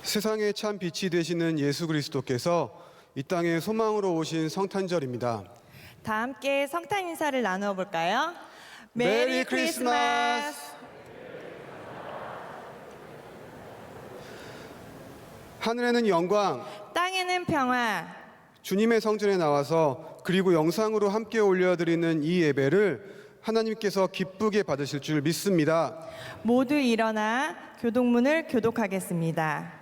세상의 참 빛이 되시는 예수 그리스도께서 이 땅에 소망으로 오신 성탄절입니다. 다 함께 성탄 인사를 나누어 볼까요? 메리 크리스마스! 하늘에는 영광, 땅에는 평화. 주님의 성전에 나와서 그리고 영상으로 함께 올려드리는 이 예배를 하나님께서 기쁘게 받으실 줄 믿습니다. 모두 일어나 교동문을 교독하겠습니다.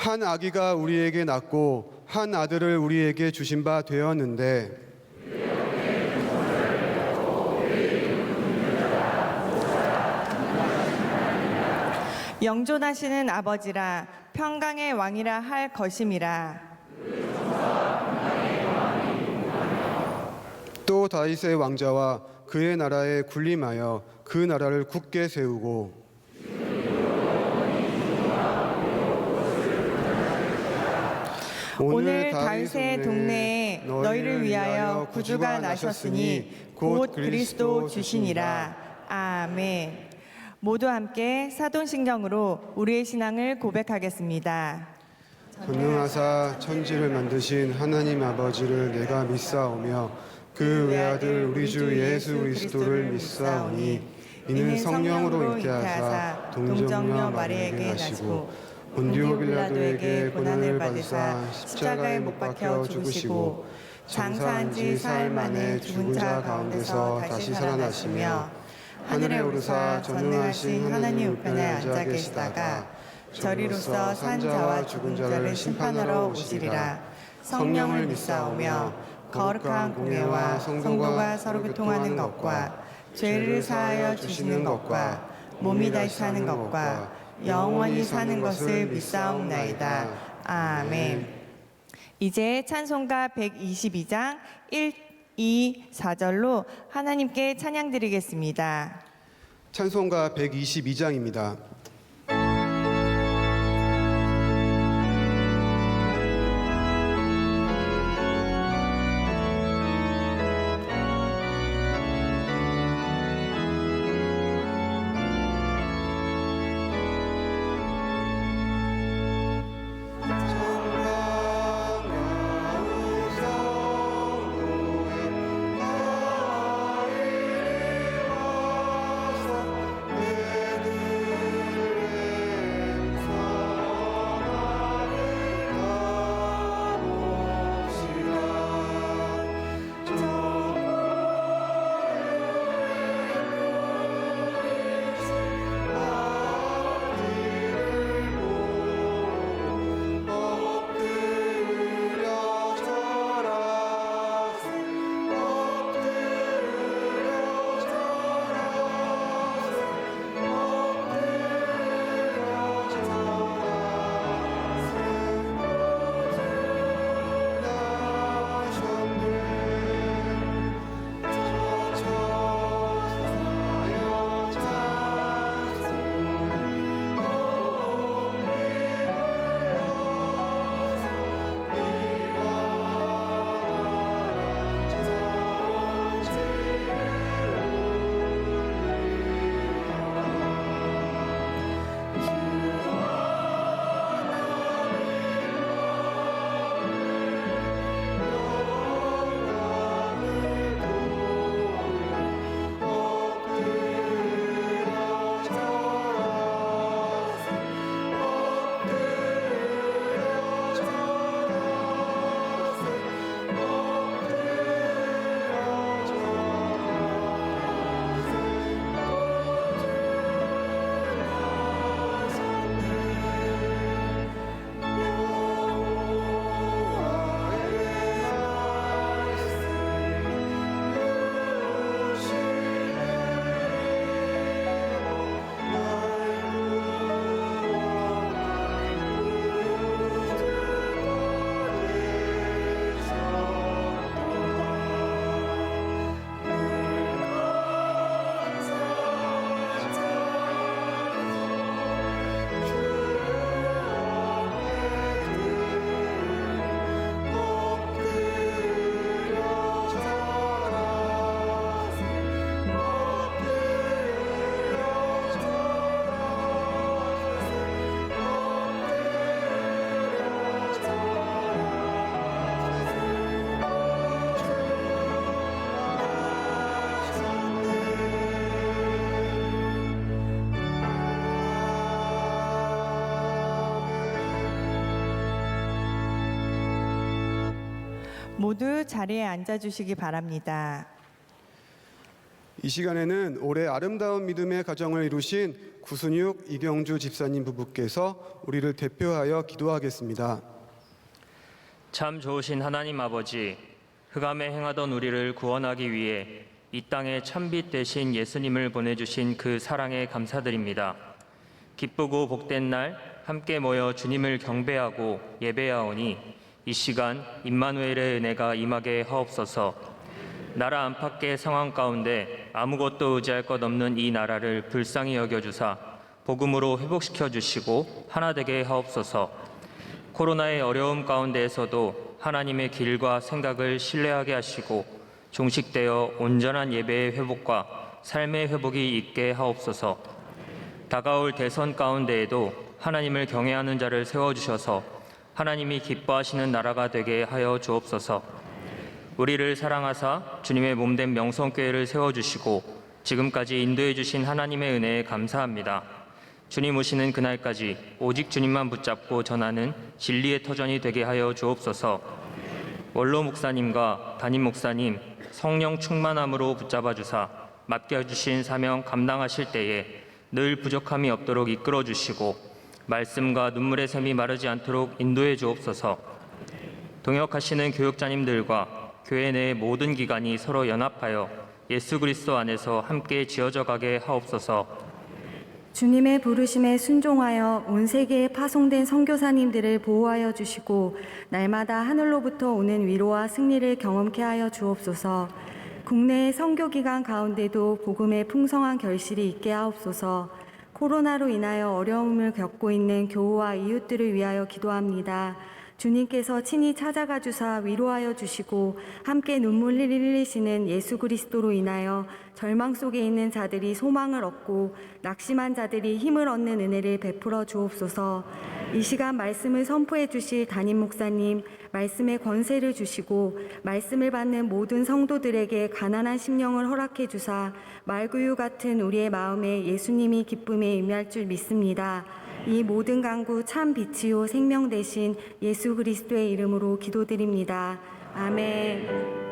한 아기가 우리에게 낳고 한 아들을 우리에게 주신 바 되었는데 영존하시는 아버지라 평강의 왕이라 할 것임이라. 또 다윗의 왕자와 그의 나라에 군림하여 그 나라를 굳게 세우고 오늘 다윗의 동네에 너희를 위하여 구주가 나셨으니 곧 그리스도 주시니라. 아멘. 모두 함께 사돈신경으로 우리의 신앙을 고백하겠습니다. 전능하사 천지를 만드신 하나님 아버지를 내가 믿사오며 그 외아들 우리 주 예수 그리스도를 믿사오니 이는 성령으로 잉태하사 동정녀 마리아에게 나시고 본디오 빌라도에게 고난을 받으사 십자가에 못 박혀 죽으시고 장사한 지 사흘 만에 죽은 자 가운데서 다시 살아나시며 하늘에 오르사 전능하신 하나님 우편에 앉아 계시다가 저리로서 산 자와 죽은 자를 심판하러 오시리라. 성령을 믿사오며 거룩한 공회와 성도가 서로 교통하는 것과 죄를 사하여 주시는 것과 몸이 다시 사는 것과 영원히 사는 것을 믿사옵나이다. 아멘. 이제 찬송가 122장 1, 2, 4절로 하나님께 찬양 드리겠습니다. 찬송가 122장입니다. 모두 자리에 앉아주시기 바랍니다. 이 시간에는 올해 아름다운 믿음의 가정을 이루신 구순육 이경주 집사님 부부께서 우리를 대표하여 기도하겠습니다. 참 좋으신 하나님 아버지, 흑암에 행하던 우리를 구원하기 위해 이 땅에 참빛 되신 예수님을 보내주신 그 사랑에 감사드립니다. 기쁘고 복된 날 함께 모여 주님을 경배하고 예배하오니 이 시간 임마누엘의 은혜가 임하게 하옵소서. 나라 안팎의 상황 가운데 아무것도 의지할 것 없는 이 나라를 불쌍히 여겨주사 복음으로 회복시켜 주시고 하나 되게 하옵소서. 코로나의 어려움 가운데에서도 하나님의 길과 생각을 신뢰하게 하시고 종식되어 온전한 예배의 회복과 삶의 회복이 있게 하옵소서. 다가올 대선 가운데에도 하나님을 경외하는 자를 세워주셔서 하나님이 기뻐하시는 나라가 되게 하여 주옵소서. 우리를 사랑하사 주님의 몸된 명성교회를 세워주시고 지금까지 인도해 주신 하나님의 은혜에 감사합니다. 주님 오시는 그날까지 오직 주님만 붙잡고 전하는 진리의 터전이 되게 하여 주옵소서. 원로 목사님과 담임 목사님 성령 충만함으로 붙잡아 주사 맡겨주신 사명 감당하실 때에 늘 부족함이 없도록 이끌어 주시고 말씀과 눈물의 샘이 마르지 않도록 인도해 주옵소서. 동역하시는 교육자님들과 교회 내 모든 기관이 서로 연합하여 예수 그리스도 안에서 함께 지어져 가게 하옵소서. 주님의 부르심에 순종하여 온 세계에 파송된 선교사님들을 보호하여 주시고 날마다 하늘로부터 오는 위로와 승리를 경험케 하여 주옵소서. 국내의 선교기관 가운데도 복음의 풍성한 결실이 있게 하옵소서. 코로나로 인하여 어려움을 겪고 있는 교우와 이웃들을 위하여 기도합니다. 주님께서 친히 찾아가 주사 위로하여 주시고 함께 눈물 흘리시는 예수 그리스도로 인하여 절망 속에 있는 자들이 소망을 얻고 낙심한 자들이 힘을 얻는 은혜를 베풀어 주옵소서. 이 시간 말씀을 선포해 주실 담임 목사님, 말씀의 권세를 주시고 말씀을 받는 모든 성도들에게 가난한 심령을 허락해 주사 말구유 같은 우리의 마음에 예수님이 기쁨에 임할 줄 믿습니다. 이 모든 간구 참 빛이요 생명 되신 예수 그리스도의 이름으로 기도드립니다. 아멘.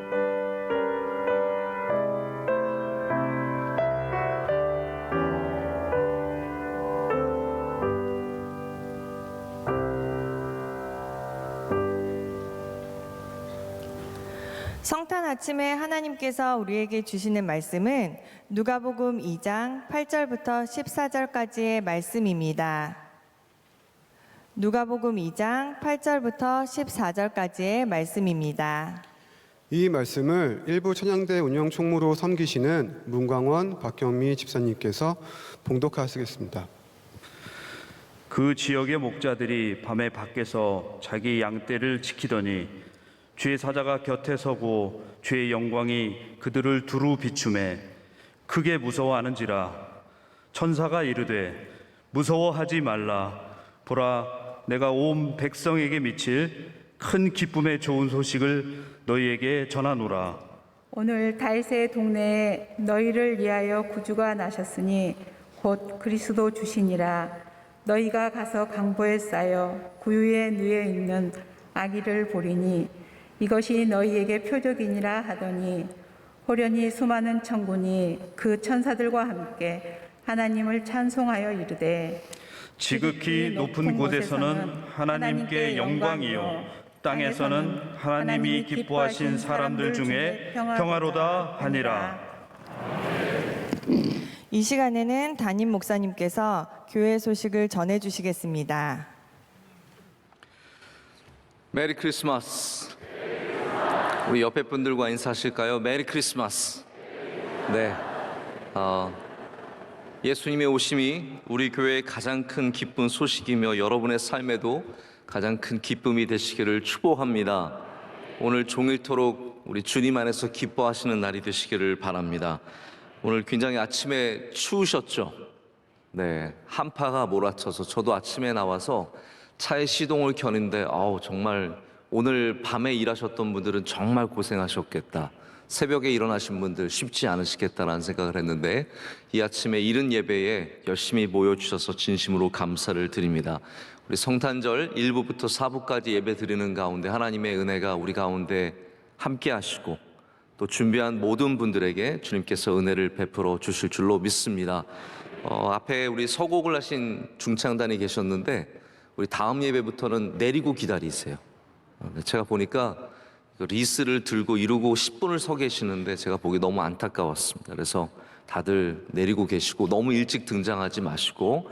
성탄 아침에 하나님께서 우리에게 주시는 말씀은 누가복음 2장 8절부터 14절까지의 말씀입니다. 누가복음 2장 8절부터 14절까지의 말씀입니다. 이 말씀을 일부 찬양대 운영 총무로 섬기시는 문광원 박경미 집사님께서 봉독하시겠습니다. 그 지역의 목자들이 밤에 밖에서 자기 양떼를 지키더니 주의 사자가 곁에 서고 주의 영광이 그들을 두루 비추매 크게 무서워하는지라. 천사가 이르되 무서워하지 말라. 보라, 내가 온 백성에게 미칠 큰 기쁨의 좋은 소식을 너희에게 전하노라. 오늘 다윗의 동네에 너희를 위하여 구주가 나셨으니 곧 그리스도 주시니라. 너희가 가서 강보에 쌓여 구유에 누워 있는 아기를 보리니 이것이 너희에게 표적이니라 하더니 호련히 수많은 천군이 그 천사들과 함께 하나님을 찬송하여 이르되 지극히 높은 곳에서는 하나님께 영광이요 땅에서는 하나님이 기뻐하신 사람들 중에 평화로다 하니라. 이 시간에는 담임 목사님께서 교회 소식을 전해 주시겠습니다. 메리 크리스마스. 우리 옆에 분들과 인사하실까요? 메리 크리스마스. 네. 예수님의 오심이 우리 교회의 가장 큰 기쁜 소식이며 여러분의 삶에도 가장 큰 기쁨이 되시기를 축복합니다. 오늘 종일토록 우리 주님 안에서 기뻐하시는 날이 되시기를 바랍니다. 오늘 굉장히 아침에 추우셨죠? 네. 한파가 몰아쳐서 저도 아침에 나와서 차에 시동을 켜는데 정말 오늘 밤에 일하셨던 분들은 정말 고생하셨겠다. 새벽에 일어나신 분들 쉽지 않으시겠다라는 생각을 했는데 이 아침에 이른 예배에 열심히 모여주셔서 진심으로 감사를 드립니다. 우리 성탄절 1부부터 4부까지 예배 드리는 가운데 하나님의 은혜가 우리 가운데 함께 하시고 또 준비한 모든 분들에게 주님께서 은혜를 베풀어 주실 줄로 믿습니다. 앞에 우리 서곡을 하신 중창단이 계셨는데 우리 다음 예배부터는 내리고 기다리세요. 제가 보니까 리스를 들고 이루고 10분을 서 계시는데 제가 보기 너무 안타까웠습니다. 그래서 다들 내리고 계시고 너무 일찍 등장하지 마시고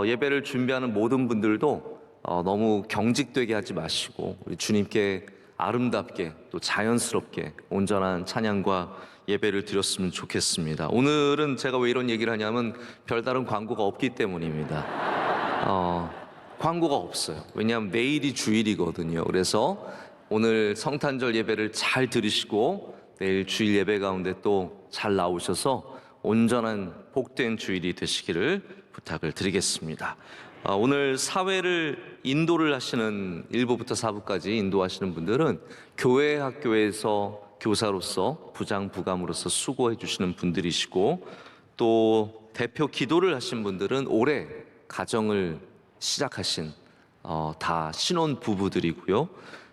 예배를 준비하는 모든 분들도 너무 경직되게 하지 마시고 우리 주님께 아름답게 또 자연스럽게 온전한 찬양과 예배를 드렸으면 좋겠습니다. 오늘은 제가 왜 이런 얘기를 하냐면 별다른 광고가 없기 때문입니다. 광고가 없어요. 왜냐하면 내일이 주일이거든요. 그래서 오늘 성탄절 예배를 잘 들으시고 내일 주일 예배 가운데 또 잘 나오셔서 온전한 복된 주일이 되시기를 부탁을 드리겠습니다. 오늘 사회를 인도를 하시는 1부부터 4부까지 인도하시는 분들은 교회 학교에서 교사로서 부장 부감으로서 수고해 주시는 분들이시고 또 대표 기도를 하신 분들은 올해 가정을 시작하신 다 신혼 부부들이고요.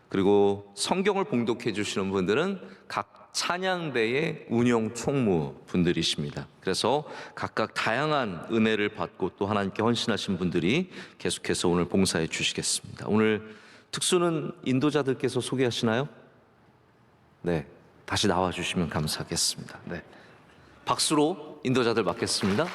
그리고 성경을 봉독해 주시는 분들은 각 찬양대의 운영 총무 분들이십니다. 그래서 각각 다양한 은혜를 받고 또 하나님께 헌신하신 분들이 계속해서 오늘 봉사해 주시겠습니다. 오늘 특수는 인도자들께서 소개하시나요? 네, 다시 나와 주시면 감사하겠습니다. 네, 박수로 인도자들 맡겠습니다. 네.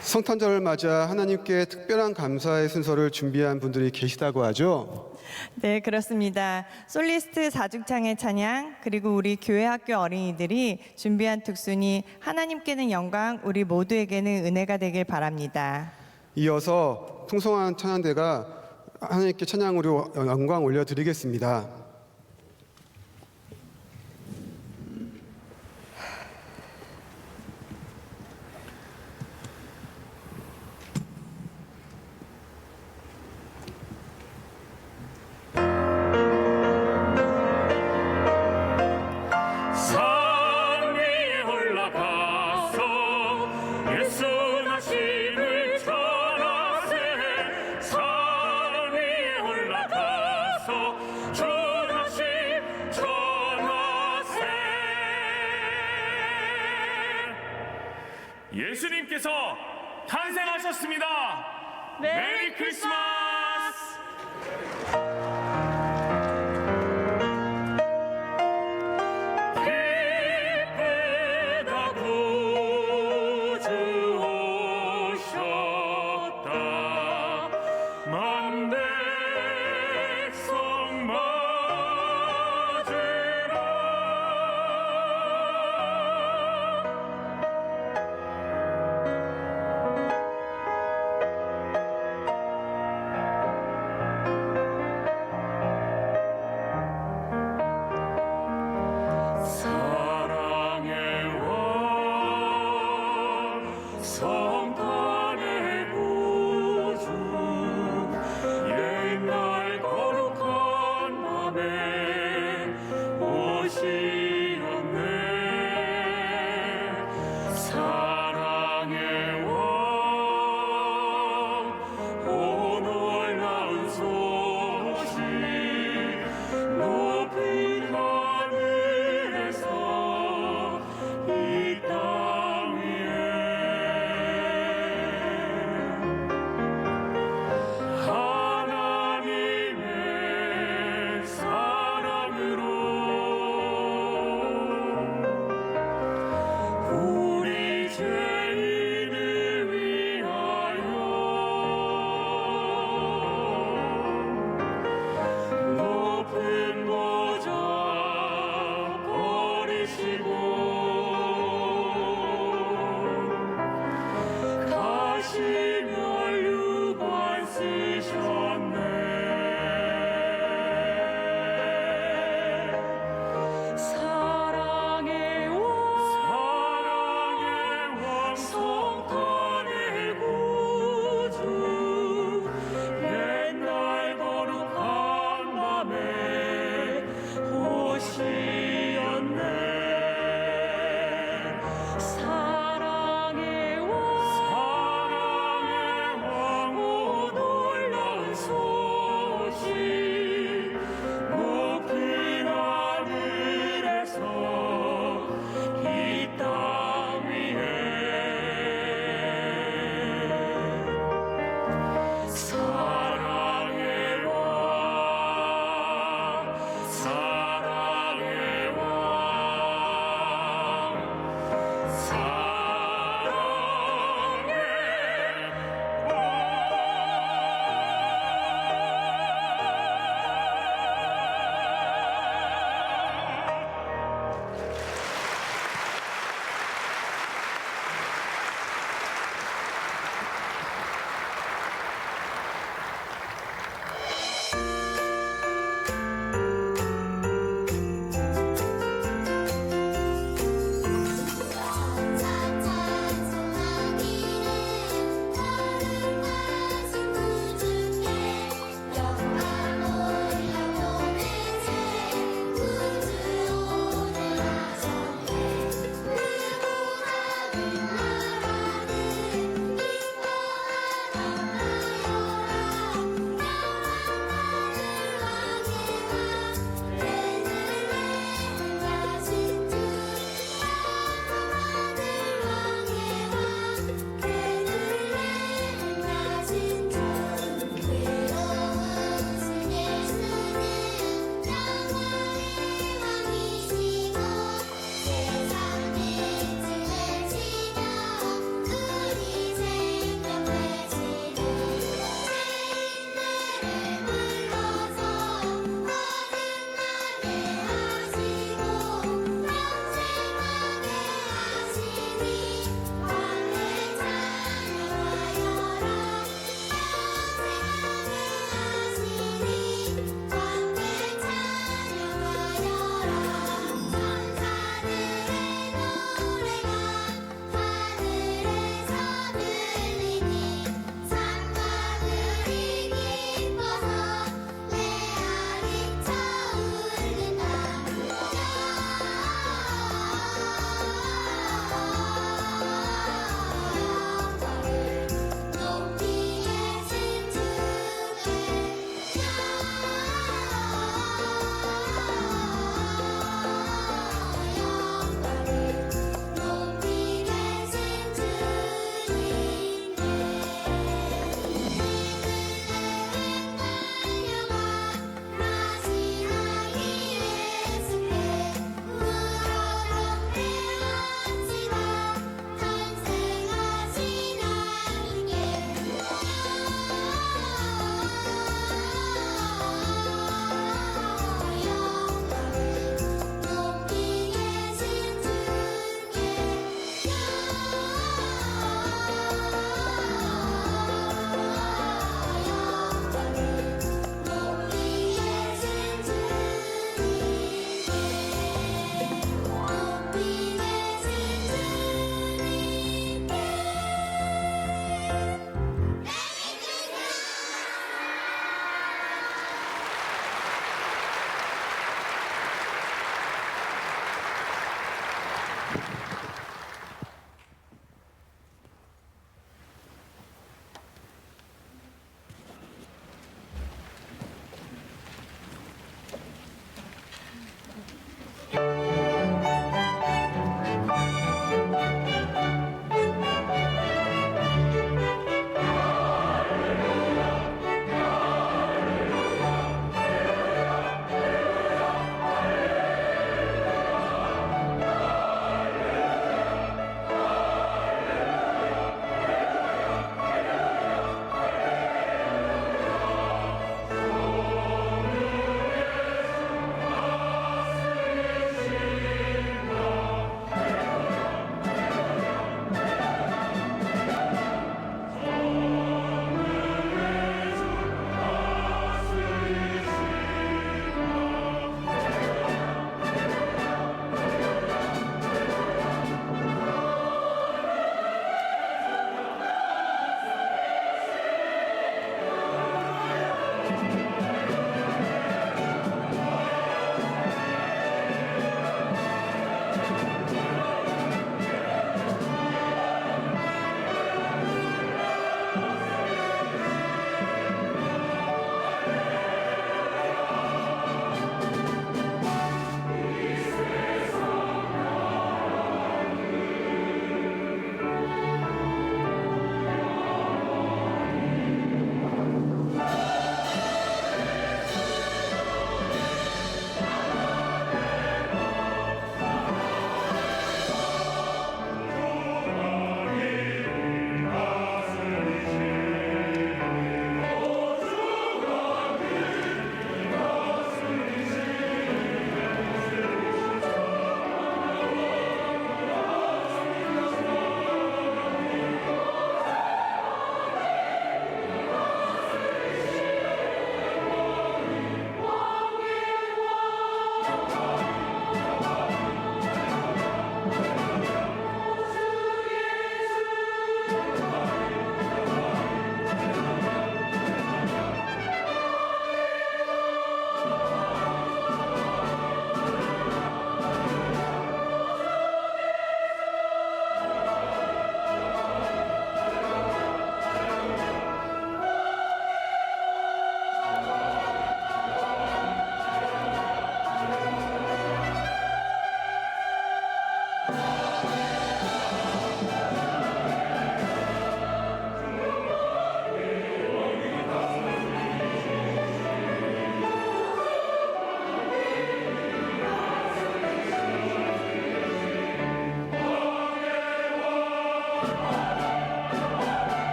성탄절을 맞아 하나님께 특별한 감사의 순서를 준비한 분들이 계시다고 하죠. 네, 그렇습니다. 솔리스트 4중창의 찬양 그리고 우리 교회 학교 어린이들이 준비한 특순이 하나님께는 영광, 우리 모두에게는 은혜가 되길 바랍니다. 이어서 풍성한 찬양대가 하나님께 찬양으로 영광 올려드리겠습니다. 예수님께서 탄생하셨습니다. 메리 크리스마스! 기쁘다 구주 오셨다. 만 백성 맞으라. 사랑의 왕 성탄의 구주 옛날 거룩한 밤에 오시었네. 사랑의 왕 오 놀라운 소식 높은 하늘에서 이 땅 위에 하나님의 사랑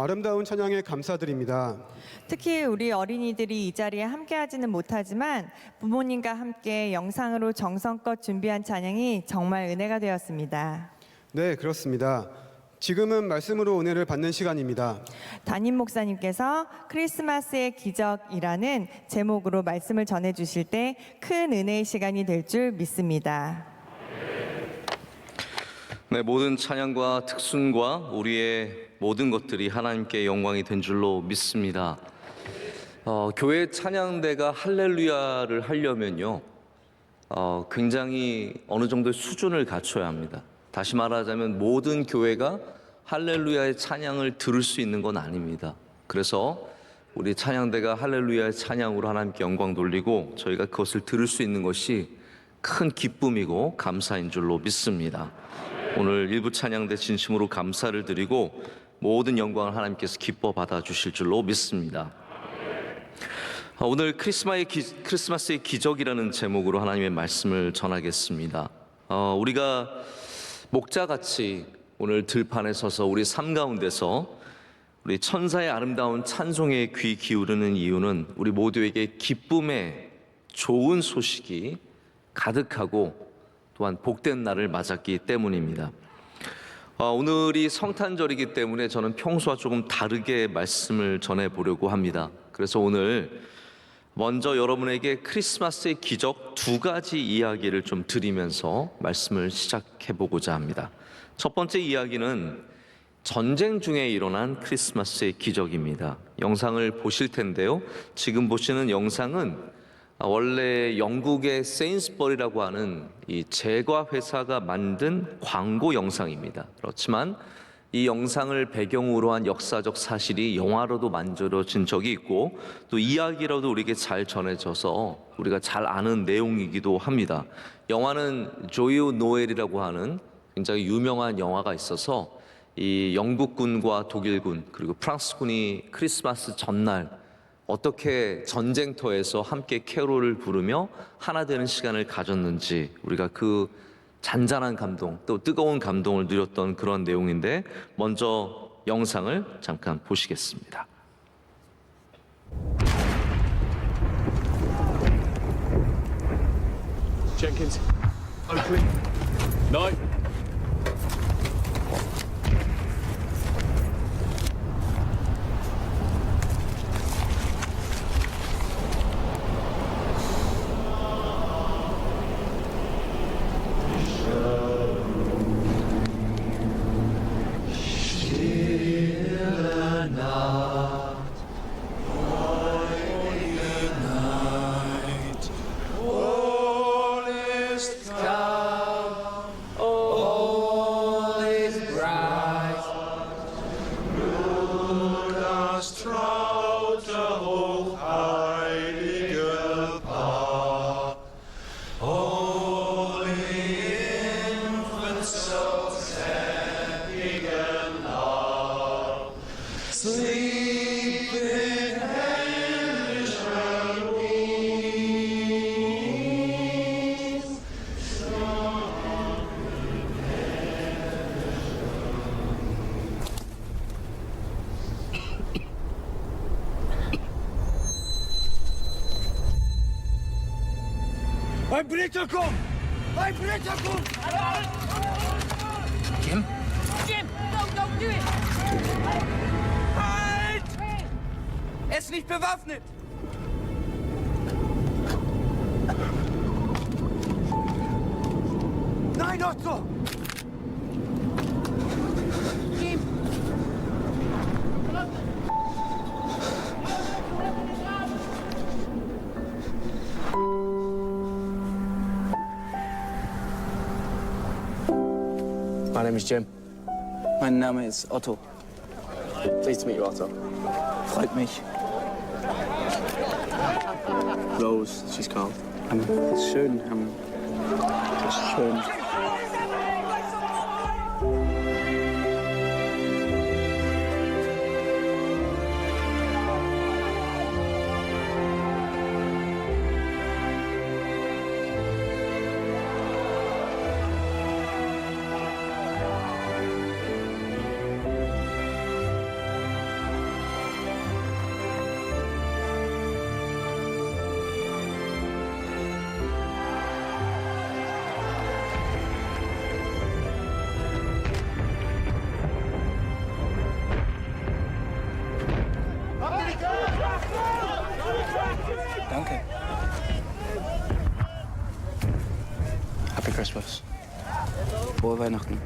아름다운 찬양에 감사드립니다. 특히 우리 어린이들이 이 자리에 함께하지는 못하지만 부모님과 함께 영상으로 정성껏 준비한 찬양이 정말 은혜가 되었습니다. 네, 그렇습니다. 지금은 말씀으로 은혜를 받는 시간입니다. 담임 목사님께서 크리스마스의 기적이라는 제목으로 말씀을 전해 주실 때 큰 은혜의 시간이 될 줄 믿습니다. 네, 모든 찬양과 특순과 우리의 모든 것들이 하나님께 영광이 된 줄로 믿습니다. 교회 찬양대가 할렐루야를 하려면요, 굉장히 어느 정도의 수준을 갖춰야 합니다. 다시 말하자면 모든 교회가 할렐루야의 찬양을 들을 수 있는 건 아닙니다. 그래서 우리 찬양대가 할렐루야의 찬양으로 하나님께 영광 돌리고 저희가 그것을 들을 수 있는 것이 큰 기쁨이고 감사인 줄로 믿습니다. 오늘 일부 찬양대 진심으로 감사를 드리고 모든 영광을 하나님께서 기뻐 받아주실 줄로 믿습니다. 오늘 크리스마스의 기적이라는 제목으로 하나님의 말씀을 전하겠습니다. 우리가 목자같이 오늘 들판에 서서 우리 삶 가운데서 우리 천사의 아름다운 찬송에 귀 기울이는 이유는 우리 모두에게 기쁨의 좋은 소식이 가득하고 또한 복된 날을 맞았기 때문입니다. 오늘이 성탄절이기 때문에 저는 평소와 조금 다르게 말씀을 전해보려고 합니다. 그래서 오늘 먼저 여러분에게 크리스마스의 기적 2가지 이야기를 좀 드리면서 말씀을 시작해보고자 합니다. 첫 번째 이야기는 전쟁 중에 일어난 크리스마스의 기적입니다. 영상을 보실 텐데요. 지금 보시는 영상은 원래 영국의 세인스버리라고 하는 이 제과 회사가 만든 광고 영상입니다. 그렇지만 이 영상을 배경으로 한 역사적 사실이 영화로도 만들어진 적이 있고 또 이야기로도 우리에게 잘 전해져서 우리가 잘 아는 내용이기도 합니다. 영화는 조유 노엘이라고 하는 굉장히 유명한 영화가 있어서 이 영국군과 독일군 그리고 프랑스군이 크리스마스 전날 어떻게 전쟁터에서 함께 캐롤을 부르며 하나 되는 시간을 가졌는지 우리가 그 잔잔한 감동 또 뜨거운 감동을 누렸던 그런 내용인데 먼저 영상을 잠깐 보시겠습니다. Jenkins, Oakley, Knight. Ein Britterkum! Ein Britterkum! Jim? Jim, don't do it! Halt! Er ist nicht bewaffnet! Nein, Otto! Jim! My name is Jim. Mein Name ist Otto. Pleased to meet you, Otto. Freut mich. Rose, she's called. Ist schön. Ist schön. Danke. Happy Christmas. Frohe Weihnachten.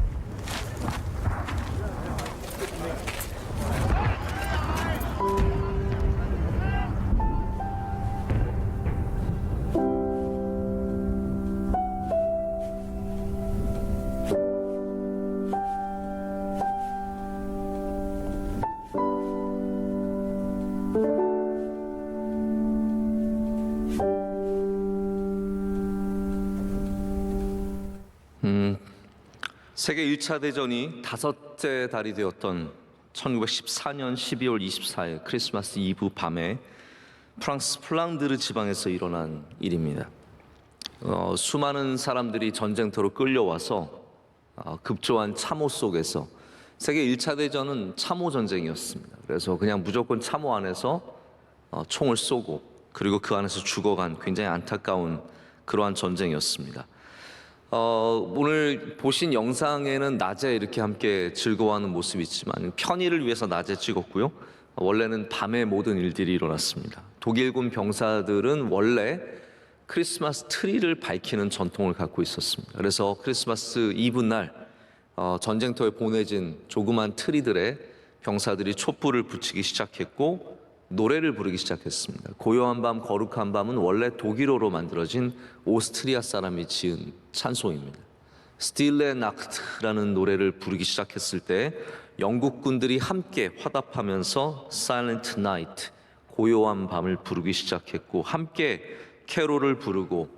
세계 1차 대전이 5째 달이 되었던 1914년 12월 24일 크리스마스 이브 밤에 프랑스 플랑드르 지방에서 일어난 일입니다. 수많은 사람들이 전쟁터로 끌려와서 급조한 참호 속에서 세계 1차 대전은 참호 전쟁이었습니다. 그래서 그냥 무조건 참호 안에서 총을 쏘고 그리고 그 안에서 죽어간 굉장히 안타까운 그러한 전쟁이었습니다. 오늘 보신 영상에는 낮에 이렇게 함께 즐거워하는 모습이 있지만 편의를 위해서 낮에 찍었고요. 원래는 밤에 모든 일들이 일어났습니다. 독일군 병사들은 원래 크리스마스 트리를 밝히는 전통을 갖고 있었습니다. 그래서 크리스마스 이브 날 전쟁터에 보내진 조그만 트리들에 병사들이 촛불을 붙이기 시작했고 노래를 부르기 시작했습니다. 고요한 밤 거룩한 밤은 원래 독일어로 만들어진 오스트리아 사람이 지은 찬송입니다. 스틸레 나크트라는 노래를 부르기 시작했을 때 영국군들이 함께 화답하면서 Silent Night, 고요한 밤을 부르기 시작했고 함께 캐롤을 부르고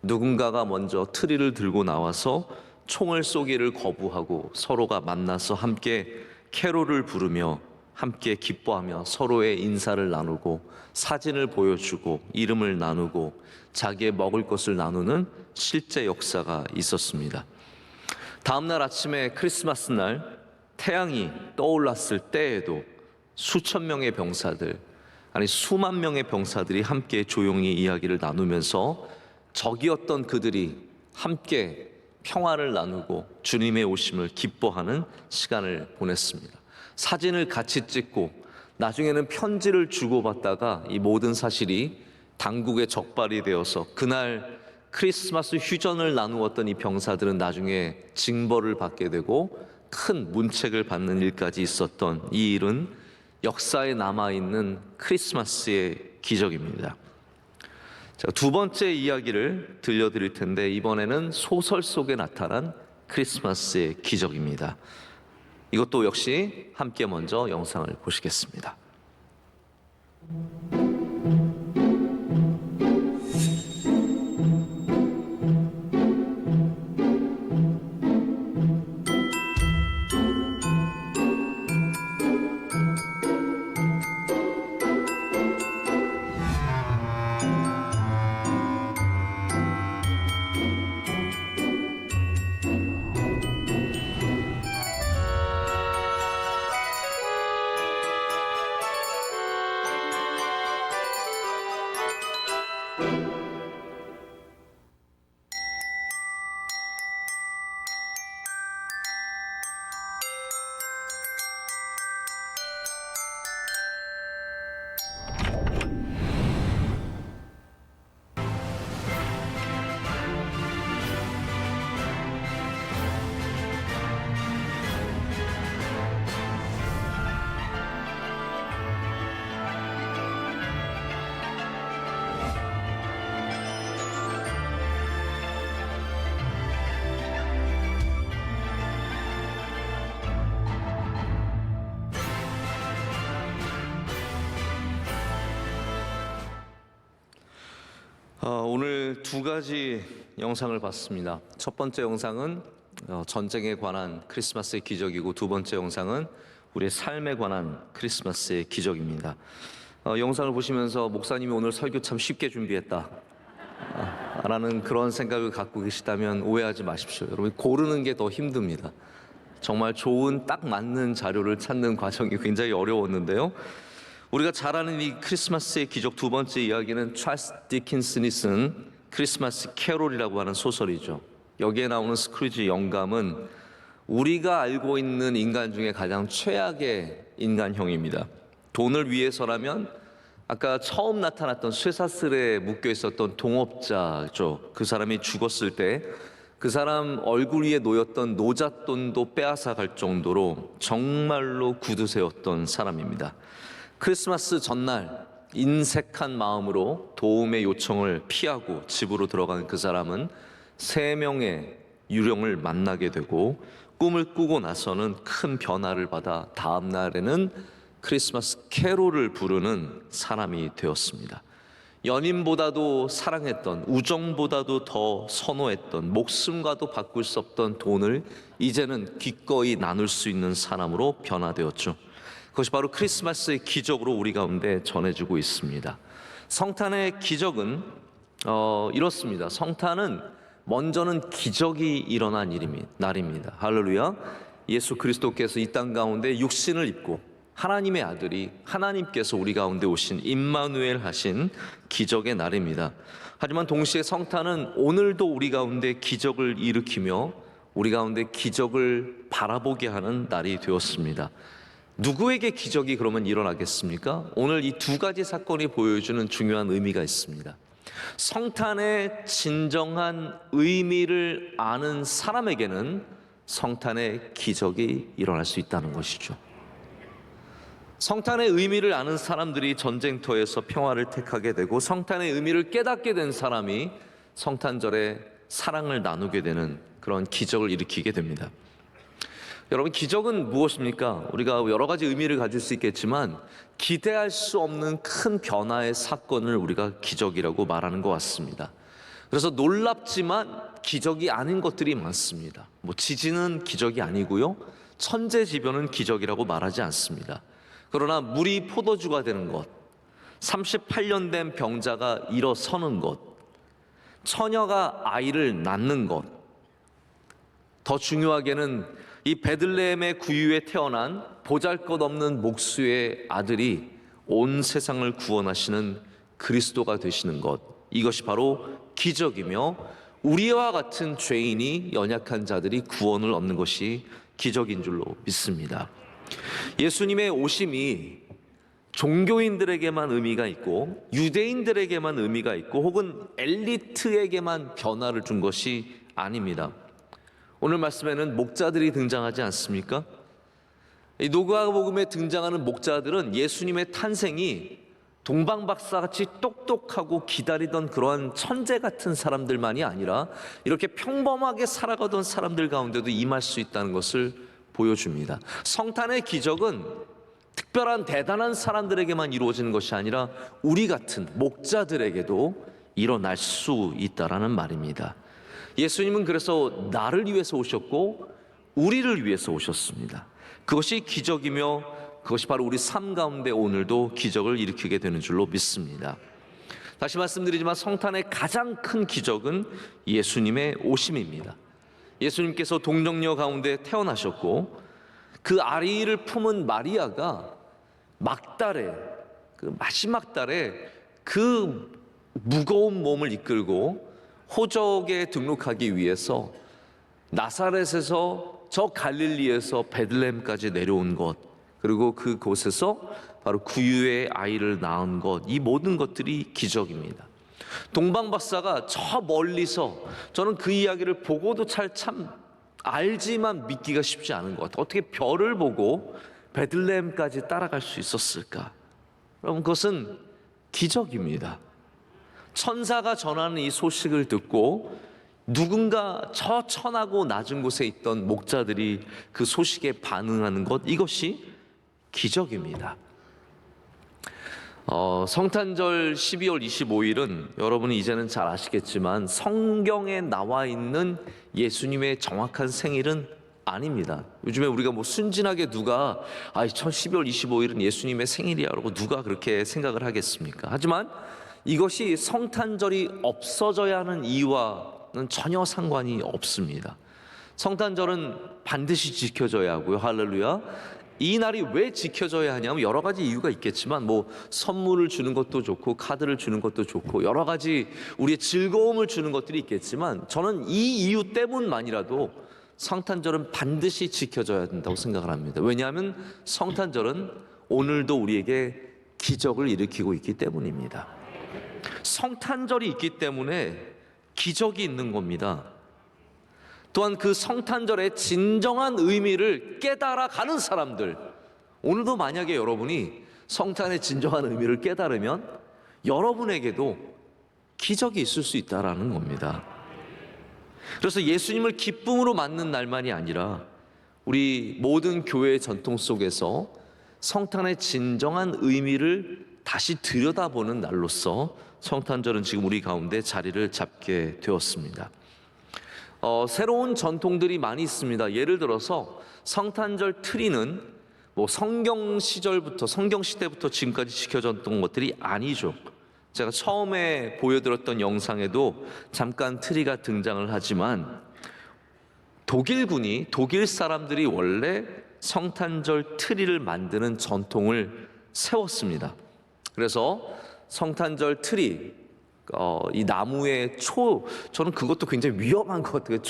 누군가가 먼저 트리를 들고 나와서 총을 쏘기를 거부하고 서로가 만나서 함께 캐롤을 부르며 함께 기뻐하며 서로의 인사를 나누고 사진을 보여주고 이름을 나누고 자기의 먹을 것을 나누는 실제 역사가 있었습니다. 다음 날 아침에 크리스마스 날 태양이 떠올랐을 때에도 수천 명의 병사들, 아니 수만 명의 병사들이 함께 조용히 이야기를 나누면서 적이었던 그들이 함께 평화를 나누고 주님의 오심을 기뻐하는 시간을 보냈습니다. 사진을 같이 찍고 나중에는 편지를 주고받다가 이 모든 사실이 당국의 적발이 되어서 그날 크리스마스 휴전을 나누었던 이 병사들은 나중에 징벌을 받게 되고 큰 문책을 받는 일까지 있었던 이 일은 역사에 남아있는 크리스마스의 기적입니다. 자, 두 번째 이야기를 들려드릴 텐데 이번에는 소설 속에 나타난 크리스마스의 기적입니다. 이것도 역시 함께 먼저 영상을 보시겠습니다. 오늘 두 가지 영상을 봤습니다. 첫 번째 영상은 전쟁에 관한 크리스마스의 기적이고 두 번째 영상은 우리의 삶에 관한 크리스마스의 기적입니다. 영상을 보시면서 목사님이 오늘 설교 참 쉽게 준비했다 라는 그런 생각을 갖고 계시다면 오해하지 마십시오. 여러분 고르는 게 더 힘듭니다. 정말 좋은 딱 맞는 자료를 찾는 과정이 굉장히 어려웠는데요. 우리가 잘 아는 이 크리스마스의 기적 두 번째 이야기는 찰스 디킨슨이 쓴 크리스마스 캐롤이라고 하는 소설이죠. 여기에 나오는 스크루지 영감은 우리가 알고 있는 인간 중에 가장 최악의 인간형입니다. 돈을 위해서라면 아까 처음 나타났던 쇠사슬에 묶여 있었던 동업자죠. 그 사람이 죽었을 때 그 사람 얼굴 위에 놓였던 노잣돈도 빼앗아 갈 정도로 정말로 구두쇠였던 사람입니다. 크리스마스 전날 인색한 마음으로 도움의 요청을 피하고 집으로 들어간 그 사람은 3명의 유령을 만나게 되고 꿈을 꾸고 나서는 큰 변화를 받아 다음 날에는 크리스마스 캐롤을 부르는 사람이 되었습니다. 연인보다도 사랑했던, 우정보다도 더 선호했던, 목숨과도 바꿀 수 없던 돈을 이제는 기꺼이 나눌 수 있는 사람으로 변화되었죠. 그것이 바로 크리스마스의 기적으로 우리 가운데 전해지고 있습니다. 성탄의 기적은 이렇습니다. 성탄은 먼저는 기적이 일어난 날입니다. 할렐루야. 예수 그리스도께서 이 땅 가운데 육신을 입고 하나님의 아들이 하나님께서 우리 가운데 오신 임마누엘 하신 기적의 날입니다. 하지만 동시에 성탄은 오늘도 우리 가운데 기적을 일으키며 우리 가운데 기적을 바라보게 하는 날이 되었습니다. 누구에게 기적이 그러면 일어나겠습니까? 오늘 이 두 가지 사건이 보여주는 중요한 의미가 있습니다. 성탄의 진정한 의미를 아는 사람에게는 성탄의 기적이 일어날 수 있다는 것이죠. 성탄의 의미를 아는 사람들이 전쟁터에서 평화를 택하게 되고, 성탄의 의미를 깨닫게 된 사람이 성탄절에 사랑을 나누게 되는 그런 기적을 일으키게 됩니다. 여러분, 기적은 무엇입니까? 우리가 여러 가지 의미를 가질 수 있겠지만 기대할 수 없는 큰 변화의 사건을 우리가 기적이라고 말하는 것 같습니다. 그래서 놀랍지만 기적이 아닌 것들이 많습니다. 지진은 기적이 아니고요, 천재지변은 기적이라고 말하지 않습니다. 그러나 물이 포도주가 되는 것, 38년 된 병자가 일어서는 것, 처녀가 아이를 낳는 것, 더 중요하게는 이 베들레헴의 구유에 태어난 보잘것없는 목수의 아들이 온 세상을 구원하시는 그리스도가 되시는 것, 이것이 바로 기적이며 우리와 같은 죄인이, 연약한 자들이 구원을 얻는 것이 기적인 줄로 믿습니다. 예수님의 오심이 종교인들에게만 의미가 있고 유대인들에게만 의미가 있고 혹은 엘리트에게만 변화를 준 것이 아닙니다. 오늘 말씀에는 목자들이 등장하지 않습니까? 이 누가복음에 등장하는 목자들은 예수님의 탄생이 동방박사같이 똑똑하고 기다리던 그러한 천재 같은 사람들만이 아니라 이렇게 평범하게 살아가던 사람들 가운데도 임할 수 있다는 것을 보여줍니다. 성탄의 기적은 특별한 대단한 사람들에게만 이루어지는 것이 아니라 우리 같은 목자들에게도 일어날 수 있다라는 말입니다. 예수님은 그래서 나를 위해서 오셨고 우리를 위해서 오셨습니다. 그것이 기적이며 그것이 바로 우리 삶 가운데 오늘도 기적을 일으키게 되는 줄로 믿습니다. 다시 말씀드리지만 성탄의 가장 큰 기적은 예수님의 오심입니다. 예수님께서 동정녀 가운데 태어나셨고 그 아이를 품은 마리아가 막달에, 그 마지막 달에 그 무거운 몸을 이끌고 호적에 등록하기 위해서 나사렛에서 저 갈릴리에서 베들레헴까지 내려온 것, 그리고 그곳에서 바로 구유의 아이를 낳은 것, 이 모든 것들이 기적입니다. 동방박사가 저 멀리서, 저는 그 이야기를 보고도 참 알지만 믿기가 쉽지 않은 것 같아요. 어떻게 별을 보고 베들레헴까지 따라갈 수 있었을까? 여러분, 그것은 기적입니다. 천사가 전하는 이 소식을 듣고 누군가 저 천하고 낮은 곳에 있던 목자들이 그 소식에 반응하는 것, 이것이 기적입니다. 성탄절 12월 25일은 여러분이 이제는 잘 아시겠지만 성경에 나와 있는 예수님의 정확한 생일은 아닙니다. 요즘에 우리가 순진하게 누가 12월 25일은 예수님의 생일이라고 누가 그렇게 생각을 하겠습니까? 하지만 이것이 성탄절이 없어져야 하는 이유와는 전혀 상관이 없습니다. 성탄절은 반드시 지켜져야 하고요. 할렐루야. 이 날이 왜 지켜져야 하냐면 여러 가지 이유가 있겠지만 선물을 주는 것도 좋고 카드를 주는 것도 좋고 여러 가지 우리의 즐거움을 주는 것들이 있겠지만 저는 이 이유 때문만이라도 성탄절은 반드시 지켜져야 된다고 생각을 합니다. 왜냐하면 성탄절은 오늘도 우리에게 기적을 일으키고 있기 때문입니다. 성탄절이 있기 때문에 기적이 있는 겁니다. 또한 그 성탄절의 진정한 의미를 깨달아가는 사람들, 오늘도 만약에 여러분이 성탄의 진정한 의미를 깨달으면 여러분에게도 기적이 있을 수 있다는 겁니다. 그래서 예수님을 기쁨으로 맞는 날만이 아니라 우리 모든 교회의 전통 속에서 성탄의 진정한 의미를 다시 들여다보는 날로서 성탄절은 지금 우리 가운데 자리를 잡게 되었습니다. 새로운 전통들이 많이 있습니다. 예를 들어서 성탄절 트리는 성경 시절부터, 성경 시대부터 지금까지 지켜졌던 것들이 아니죠. 제가 처음에 보여드렸던 영상에도 잠깐 트리가 등장을 하지만 독일 사람들이 원래 성탄절 트리를 만드는 전통을 세웠습니다. 그래서 성탄절 트리, 이 나무의 저는 그것도 굉장히 위험한 것 같아요.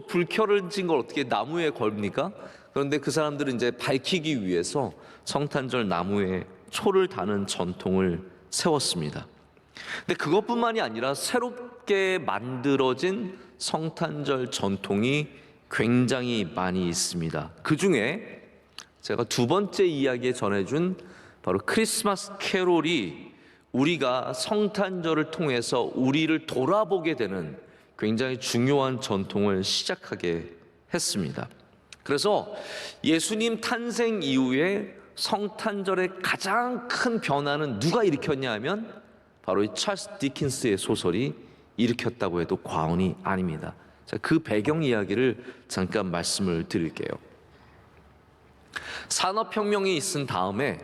불 켜진 걸 어떻게 나무에 걸립니까? 그런데 그 사람들은 이제 밝히기 위해서 성탄절 나무에 초를 다는 전통을 세웠습니다. 근데 그것뿐만이 아니라 새롭게 만들어진 성탄절 전통이 굉장히 많이 있습니다. 그 중에 제가 두 번째 이야기에 전해준 바로 크리스마스 캐롤이 우리가 성탄절을 통해서 우리를 돌아보게 되는 굉장히 중요한 전통을 시작하게 했습니다. 그래서 예수님 탄생 이후에 성탄절의 가장 큰 변화는 누가 일으켰냐 하면 바로 이 찰스 디킨스의 소설이 일으켰다고 해도 과언이 아닙니다. 자, 그 배경 이야기를 잠깐 말씀을 드릴게요. 산업혁명이 있은 다음에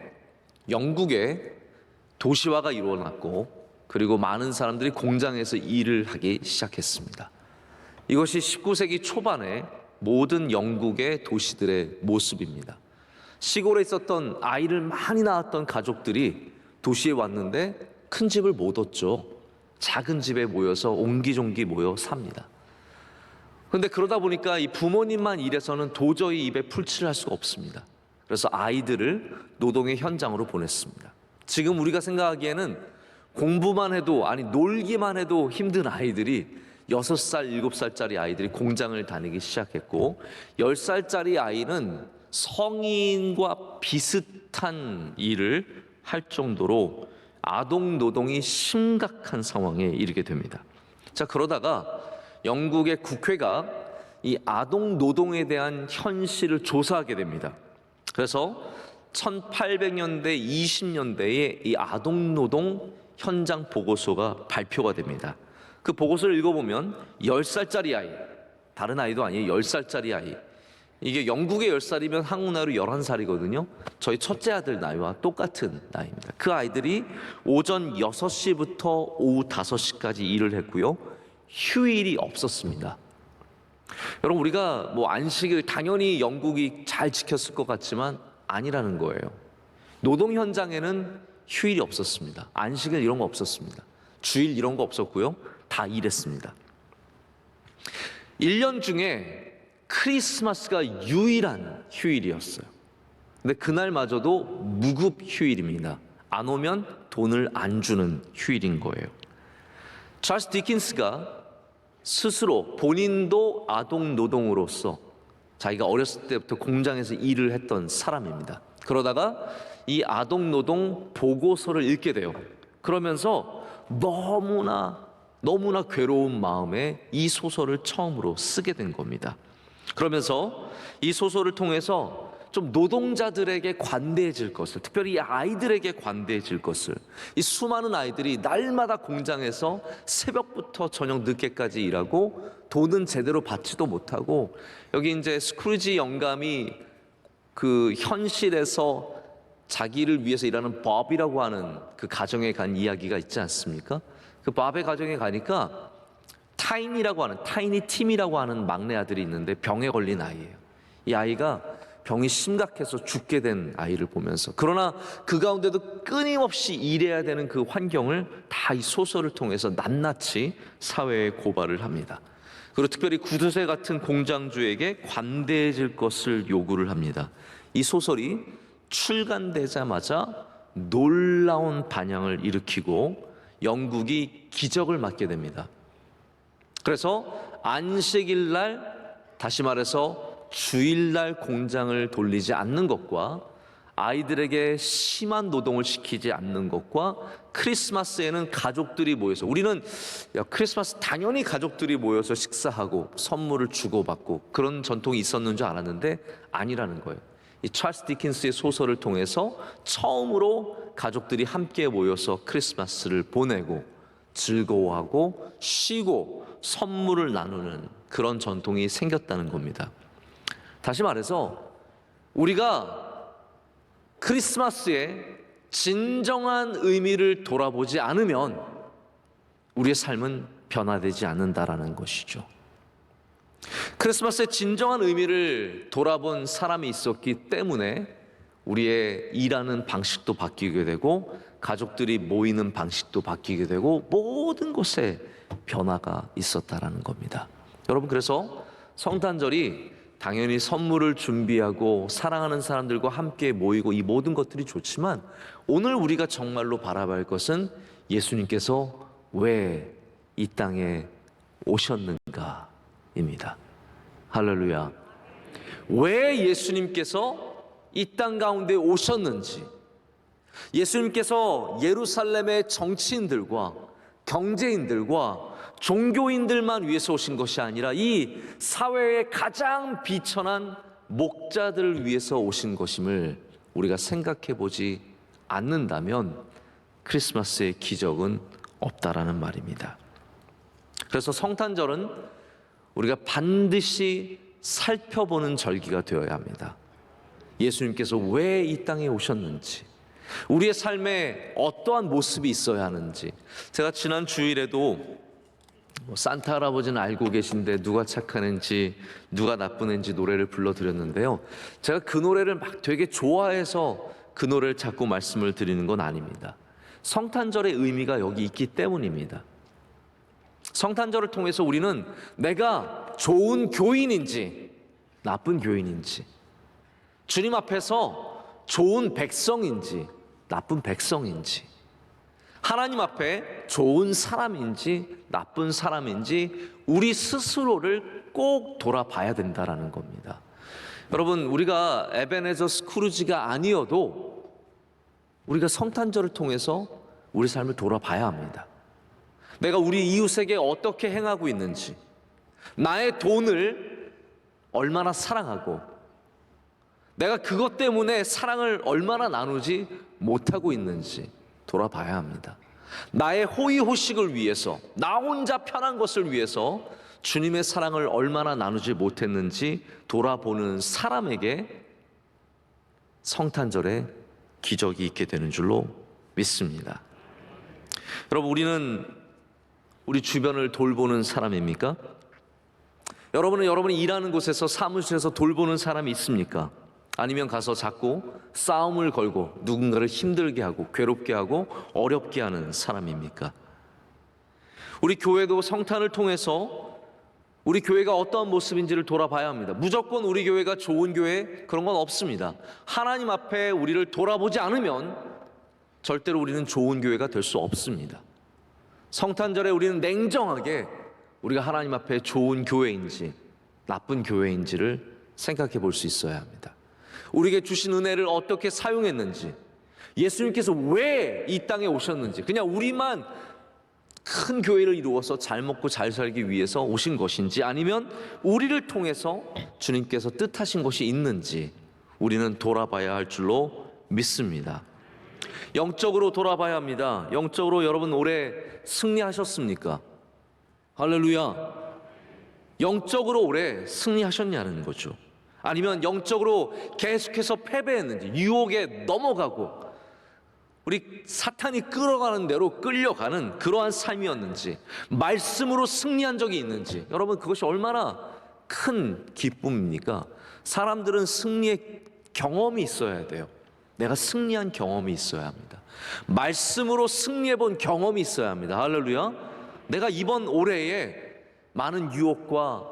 영국에 도시화가 일어났고 그리고 많은 사람들이 공장에서 일을 하기 시작했습니다. 이것이 19세기 초반에 모든 영국의 도시들의 모습입니다. 시골에 있었던 아이를 많이 낳았던 가족들이 도시에 왔는데 큰 집을 못 얻죠. 작은 집에 모여서 옹기종기 모여 삽니다. 그런데 그러다 보니까 이 부모님만 일해서는 도저히 입에 풀칠을 할 수가 없습니다. 그래서 아이들을 노동의 현장으로 보냈습니다. 지금 우리가 생각하기에는 공부만 해도, 아니 놀기만 해도 힘든 아이들이 6살, 7살짜리 아이들이 공장을 다니기 시작했고 10살짜리 아이는 성인과 비슷한 일을 할 정도로 아동 노동이 심각한 상황에 이르게 됩니다. 자, 그러다가 영국의 국회가 이 아동 노동에 대한 현실을 조사하게 됩니다. 그래서 1800년대, 20년대에 이 아동 노동 현장 보고서가 발표가 됩니다. 그 보고서를 읽어보면 10살짜리 아이, 다른 아이도 아니에요. 10살짜리 아이. 이게 영국의 10살이면 한국 나이로 11살이거든요. 저희 첫째 아들 나이와 똑같은 나이입니다. 그 아이들이 오전 6시부터 오후 5시까지 일을 했고요. 휴일이 없었습니다. 여러분, 우리가 뭐 안식일 당연히 영국이 잘 지켰을 것 같지만 아니라는 거예요. 노동 현장에는 휴일이 없었습니다. 안식일 이런 거 없었습니다. 주일 이런 거 없었고요. 다 일했습니다. 1년 중에 크리스마스가 유일한 휴일이었어요. 근데 그날마저도 무급 휴일입니다. 안 오면 돈을 안 주는 휴일인 거예요. 찰스 디킨스가 스스로 본인도 아동 노동으로서 자기가 어렸을 때부터 공장에서 일을 했던 사람입니다. 그러다가 이 아동 노동 보고서를 읽게 돼요. 그러면서 너무나 괴로운 마음에 이 소설을 처음으로 쓰게 된 겁니다. 그러면서 이 소설을 통해서 좀 노동자들에게 관대해질 것을, 특별히 아이들에게 관대해질 것을, 이 수많은 아이들이 날마다 공장에서 새벽부터 저녁 늦게까지 일하고 돈은 제대로 받지도 못하고, 여기 이제 스크루지 영감이 그 현실에서 자기를 위해서 일하는 법이라고 하는 그 가정에 간 이야기가 있지 않습니까? 그 밥의 가정에 가니까 타이니 팀이라고 하는 막내 아들이 있는데 병에 걸린 아이예요. 이 아이가 병이 심각해서 죽게 된 아이를 보면서, 그러나 그 가운데도 끊임없이 일해야 되는 그 환경을 다 이 소설을 통해서 낱낱이 사회에 고발을 합니다. 그리고 특별히 구두쇠 같은 공장주에게 관대해질 것을 요구를 합니다. 이 소설이 출간되자마자 놀라운 반향을 일으키고 영국이 기적을 맞게 됩니다. 그래서 안식일날, 다시 말해서 주일날 공장을 돌리지 않는 것과 아이들에게 심한 노동을 시키지 않는 것과 크리스마스에는 가족들이 모여서, 우리는 크리스마스 당연히 가족들이 모여서 식사하고 선물을 주고받고 그런 전통이 있었는 줄 알았는데 아니라는 거예요. 이 찰스 디킨스의 소설을 통해서 처음으로 가족들이 함께 모여서 크리스마스를 보내고 즐거워하고 쉬고 선물을 나누는 그런 전통이 생겼다는 겁니다. 다시 말해서 우리가 크리스마스에 진정한 의미를 돌아보지 않으면 우리의 삶은 변화되지 않는다라는 것이죠. 크리스마스의 진정한 의미를 돌아본 사람이 있었기 때문에 우리의 일하는 방식도 바뀌게 되고 가족들이 모이는 방식도 바뀌게 되고 모든 곳에 변화가 있었다라는 겁니다. 여러분, 그래서 성탄절이 당연히 선물을 준비하고 사랑하는 사람들과 함께 모이고 이 모든 것들이 좋지만 오늘 우리가 정말로 바라봐야 할 것은 예수님께서 왜 이 땅에 오셨는가입니다. 할렐루야. 왜 예수님께서 이 땅 가운데 오셨는지, 예수님께서 예루살렘의 정치인들과 경제인들과 종교인들만 위해서 오신 것이 아니라 이 사회의 가장 비천한 목자들을 위해서 오신 것임을 우리가 생각해 보지 않는다면 크리스마스의 기적은 없다라는 말입니다. 그래서 성탄절은 우리가 반드시 살펴보는 절기가 되어야 합니다. 예수님께서 왜 이 땅에 오셨는지, 우리의 삶에 어떠한 모습이 있어야 하는지. 제가 지난 주일에도 산타 할아버지는 알고 계신데 누가 착한 앤지 누가 나쁜 앤지 노래를 불러드렸는데요, 제가 그 노래를 막 되게 좋아해서 그 노래를 자꾸 말씀을 드리는 건 아닙니다. 성탄절의 의미가 여기 있기 때문입니다. 성탄절을 통해서 우리는 내가 좋은 교인인지 나쁜 교인인지, 주님 앞에서 좋은 백성인지 나쁜 백성인지, 하나님 앞에 좋은 사람인지 나쁜 사람인지 우리 스스로를 꼭 돌아봐야 된다라는 겁니다. 여러분, 우리가 에베네저 스크루지가 아니어도 우리가 성탄절을 통해서 우리 삶을 돌아봐야 합니다. 내가 우리 이웃에게 어떻게 행하고 있는지, 나의 돈을 얼마나 사랑하고 내가 그것 때문에 사랑을 얼마나 나누지 못하고 있는지 돌아봐야 합니다. 나의 호의호식을 위해서, 나 혼자 편한 것을 위해서 주님의 사랑을 얼마나 나누지 못했는지 돌아보는 사람에게 성탄절에 기적이 있게 되는 줄로 믿습니다. 여러분, 우리는 우리 주변을 돌보는 사람입니까? 여러분은 여러분이 일하는 곳에서, 사무실에서 돌보는 사람이 있습니까? 아니면 가서 자꾸 싸움을 걸고 누군가를 힘들게 하고 괴롭게 하고 어렵게 하는 사람입니까? 우리 교회도 성탄을 통해서 우리 교회가 어떠한 모습인지를 돌아봐야 합니다. 무조건 우리 교회가 좋은 교회, 그런 건 없습니다. 하나님 앞에 우리를 돌아보지 않으면 절대로 우리는 좋은 교회가 될 수 없습니다. 성탄절에 우리는 냉정하게 우리가 하나님 앞에 좋은 교회인지 나쁜 교회인지를 생각해 볼 수 있어야 합니다. 우리에게 주신 은혜를 어떻게 사용했는지, 예수님께서 왜 이 땅에 오셨는지, 그냥 우리만 큰 교회를 이루어서 잘 먹고 잘 살기 위해서 오신 것인지, 아니면 우리를 통해서 주님께서 뜻하신 것이 있는지 우리는 돌아봐야 할 줄로 믿습니다. 영적으로 돌아봐야 합니다. 영적으로 여러분 올해 승리하셨습니까? 할렐루야. 영적으로 올해 승리하셨냐는 거죠. 아니면 영적으로 계속해서 패배했는지, 유혹에 넘어가고 우리 사탄이 끌어가는 대로 끌려가는 그러한 삶이었는지, 말씀으로 승리한 적이 있는지, 여러분 그것이 얼마나 큰 기쁨입니까? 사람들은 승리의 경험이 있어야 돼요. 내가 승리한 경험이 있어야 합니다. 말씀으로 승리해 본 경험이 있어야 합니다. 할렐루야. 내가 이번 올해에 많은 유혹과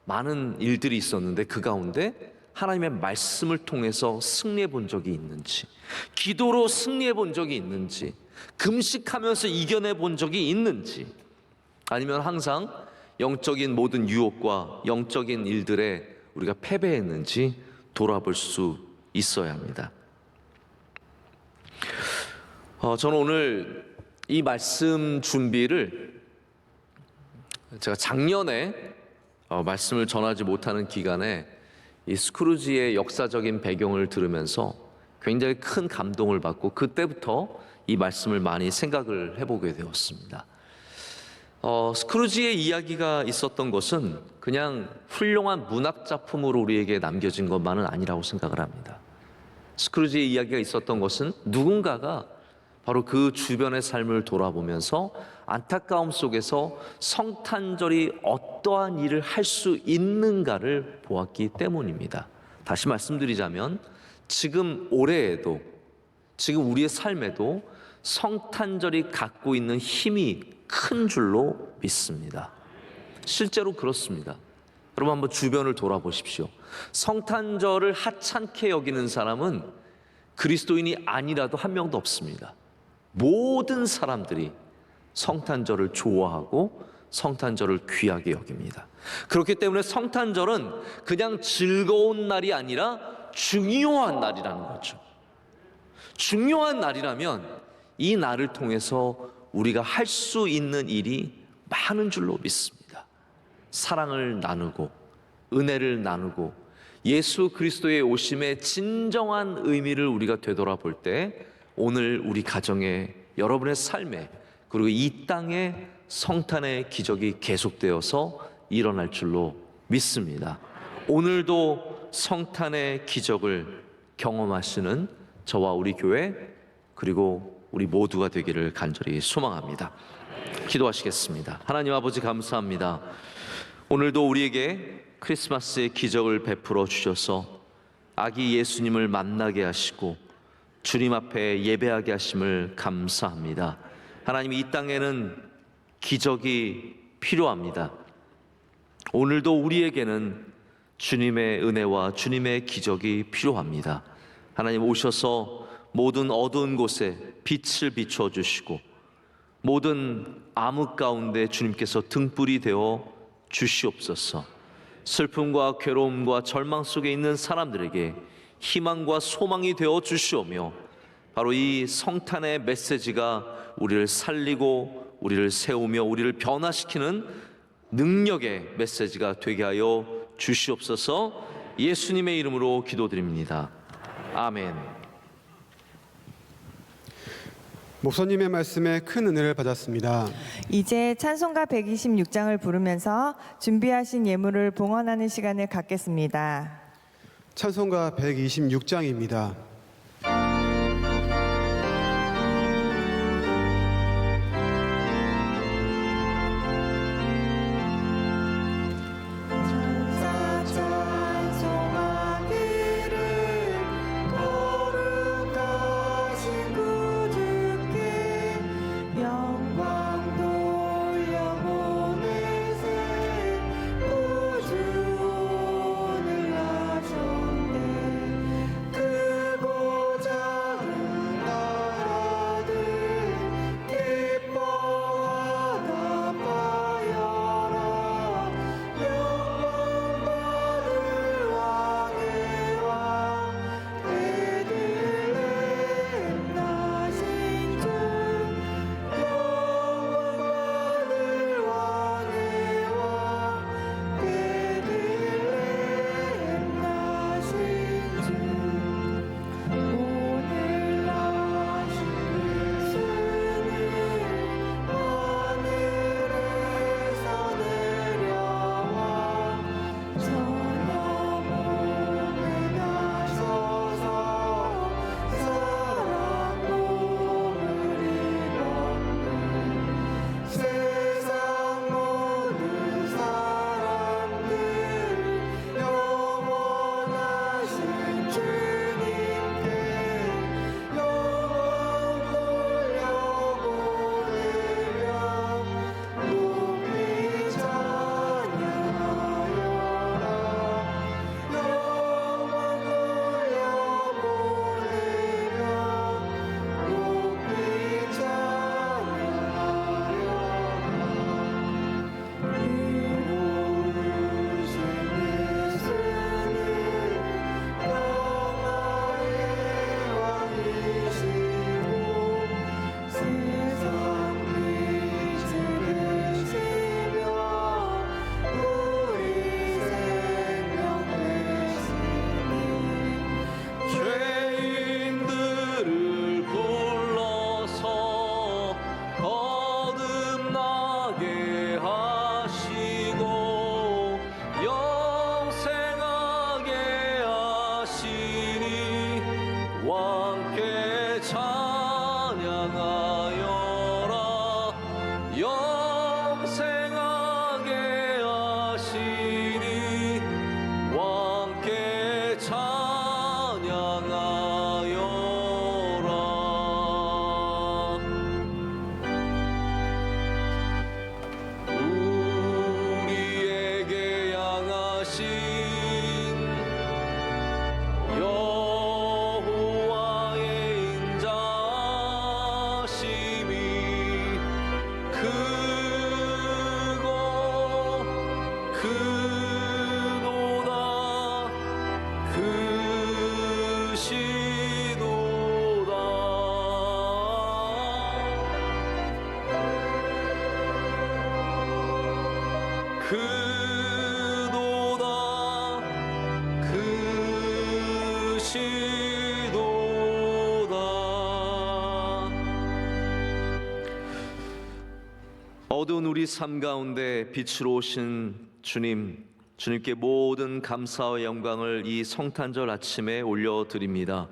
많은 일들이 있었는데 그 가운데 하나님의 말씀을 통해서 승리해 본 적이 있는지, 기도로 승리해 본 적이 있는지, 금식하면서 이겨내 본 적이 있는지, 아니면 항상 영적인 모든 유혹과 영적인 일들에 우리가 패배했는지 돌아볼 수 있어야 합니다. 저는 오늘 이 말씀 준비를 제가 작년에 말씀을 전하지 못하는 기간에 이 스크루지의 역사적인 배경을 들으면서 굉장히 큰 감동을 받고 그때부터 이 말씀을 많이 생각을 해보게 되었습니다. 스크루지의 이야기가 있었던 것은 그냥 훌륭한 문학 작품으로 우리에게 남겨진 것만은 아니라고 생각을 합니다. 스크루지의 이야기가 있었던 것은 누군가가 바로 그 주변의 삶을 돌아보면서 안타까움 속에서 성탄절이 어떠한 일을 할 수 있는가를 보았기 때문입니다. 다시 말씀드리자면 지금 올해에도, 지금 우리의 삶에도 성탄절이 갖고 있는 힘이 큰 줄로 믿습니다. 실제로 그렇습니다. 여러분 한번 주변을 돌아보십시오. 성탄절을 하찮게 여기는 사람은 그리스도인이 아니라도 한 명도 없습니다. 모든 사람들이 성탄절을 좋아하고 성탄절을 귀하게 여깁니다. 그렇기 때문에 성탄절은 그냥 즐거운 날이 아니라 중요한 날이라는 거죠. 중요한 날이라면 이 날을 통해서 우리가 할 수 있는 일이 많은 줄로 믿습니다. 사랑을 나누고 은혜를 나누고 예수 그리스도의 오심의 진정한 의미를 우리가 되돌아볼 때 오늘 우리 가정에, 여러분의 삶에, 그리고 이 땅에 성탄의 기적이 계속되어서 일어날 줄로 믿습니다. 오늘도 성탄의 기적을 경험하시는 저와 우리 교회 그리고 우리 모두가 되기를 간절히 소망합니다. 기도하시겠습니다. 하나님 아버지 감사합니다. 오늘도 우리에게 크리스마스의 기적을 베풀어 주셔서 아기 예수님을 만나게 하시고 주님 앞에 예배하게 하심을 감사합니다. 하나님, 이 땅에는 기적이 필요합니다. 오늘도 우리에게는 주님의 은혜와 주님의 기적이 필요합니다. 하나님 오셔서 모든 어두운 곳에 빛을 비춰 주시고 모든 암흑 가운데 주님께서 등불이 되어 주시옵소서. 슬픔과 괴로움과 절망 속에 있는 사람들에게 희망과 소망이 되어 주시오며 바로 이 성탄의 메시지가 우리를 살리고 우리를 세우며 우리를 변화시키는 능력의 메시지가 되게 하여 주시옵소서. 예수님의 이름으로 기도드립니다. 아멘. 목사님의 말씀에 큰 은혜를 받았습니다. 이제 찬송가 126장을 부르면서 준비하신 예물을 봉헌하는 시간을 갖겠습니다. 찬송가 126장입니다. 구주 오늘 나셨네. 찬양하여라 영생하게 하시니 왕께 찬양하여라. 우리에게 양하신 여호와의 인자심이 크고 크도다 크도다 크시도다. 어두운 우리 삶 가운데 빛으로 오신 주님, 주님께 모든 감사와 영광을 이 성탄절 아침에 올려드립니다.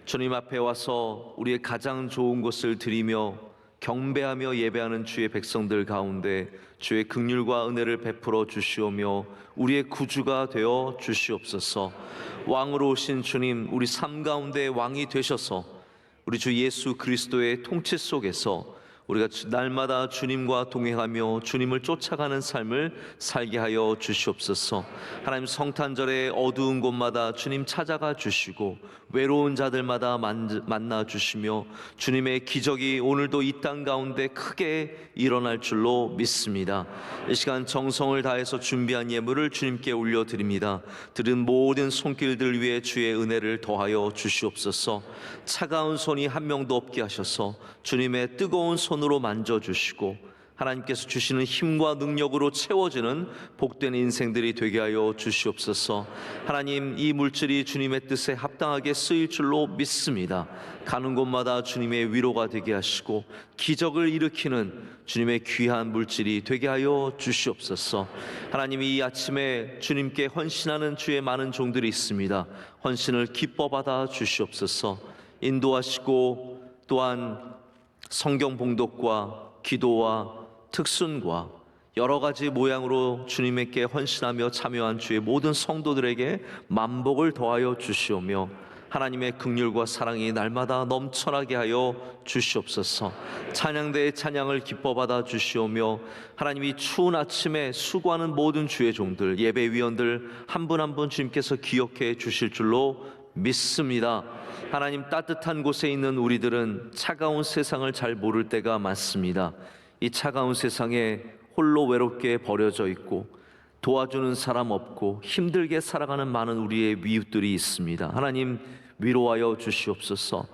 주님 앞에 와서 우리의 가장 좋은 것을 드리며 경배하며 예배하는 주의 백성들 가운데 주의 긍휼과 은혜를 베풀어 주시오며 우리의 구주가 되어 주시옵소서. 왕으로 오신 주님, 우리 삶 가운데 왕이 되셔서 우리 주 예수 그리스도의 통치 속에서 우리가 날마다 주님과 동행하며 주님을 쫓아가는 삶을 살게 하여 주시옵소서. 하나님, 성탄절의 어두운 곳마다 주님 찾아가 주시고 외로운 자들마다 만나 주시며 주님의 기적이 오늘도 이 땅 가운데 크게 일어날 줄로 믿습니다. 이 시간 정성을 다해서 준비한 예물을 주님께 올려드립니다. 들은 모든 손길들 위에 주의 은혜를 더하여 주시옵소서. 차가운 손이 한 명도 없게 하셔서 주님의 뜨거운 손으로 만져주시고 하나님께서 주시는 힘과 능력으로 채워지는 복된 인생들이 되게 하여 주시옵소서. 하나님, 이 물질이 주님의 뜻에 합당하게 쓰일 줄로 믿습니다. 가는 곳마다 주님의 위로가 되게 하시고 기적을 일으키는 주님의 귀한 물질이 되게 하여 주시옵소서. 하나님, 이 아침에 주님께 헌신하는 주의 많은 종들이 있습니다. 헌신을 기뻐 받아 주시옵소서. 인도하시고 또한 성경 봉독과 기도와 특순과 여러 가지 모양으로 주님께 헌신하며 참여한 주의 모든 성도들에게 만복을 더하여 주시오며 하나님의 긍휼과 사랑이 날마다 넘쳐나게 하여 주시옵소서. 찬양대의 찬양을 기뻐 받아 주시오며 하나님이 추운 아침에 수고하는 모든 주의 종들, 예배위원들 한 분 한 분 주님께서 기억해 주실 줄로 믿습니다. 하나님, 따뜻한 곳에 있는 우리들은 차가운 세상을 잘 모를 때가 많습니다. 이 차가운 세상에 홀로 외롭게 버려져 있고 도와주는 사람 없고 힘들게 살아가는 많은 우리의 이웃들이 있습니다. 하나님, 위로하여 주시옵소서.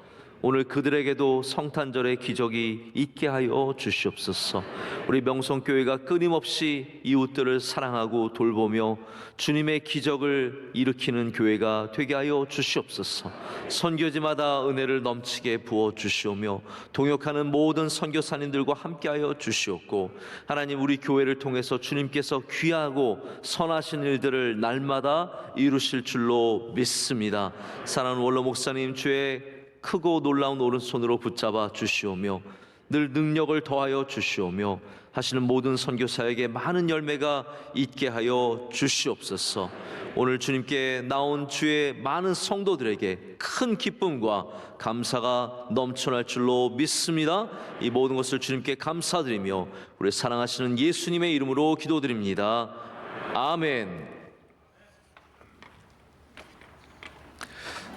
오늘 그들에게도 성탄절의 기적이 있게 하여 주시옵소서. 우리 명성교회가 끊임없이 이웃들을 사랑하고 돌보며 주님의 기적을 일으키는 교회가 되게 하여 주시옵소서. 선교지마다 은혜를 넘치게 부어 주시오며 동역하는 모든 선교사님들과 함께하여 주시옵고 하나님, 우리 교회를 통해서 주님께서 귀하고 선하신 일들을 날마다 이루실 줄로 믿습니다. 사랑하는 원로 목사님, 주의 크고 놀라운 오른손으로 붙잡아 주시오며 늘 능력을 더하여 주시오며 하시는 모든 선교사에게 많은 열매가 있게 하여 주시옵소서. 오늘 주님께 나온 주의 많은 성도들에게 큰 기쁨과 감사가 넘쳐날 줄로 믿습니다. 이 모든 것을 주님께 감사드리며 우리 사랑하시는 예수님의 이름으로 기도드립니다. 아멘.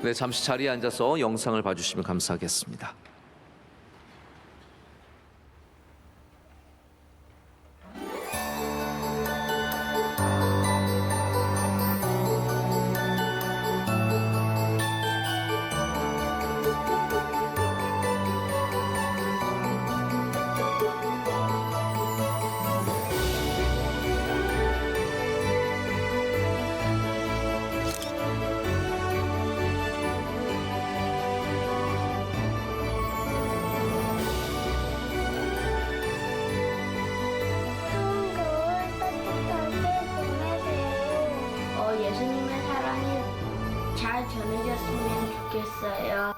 네, 잠시 자리에 앉아서 영상을 봐주시면 감사하겠습니다. 예수님의 사랑이 잘 전해졌으면 좋겠어요.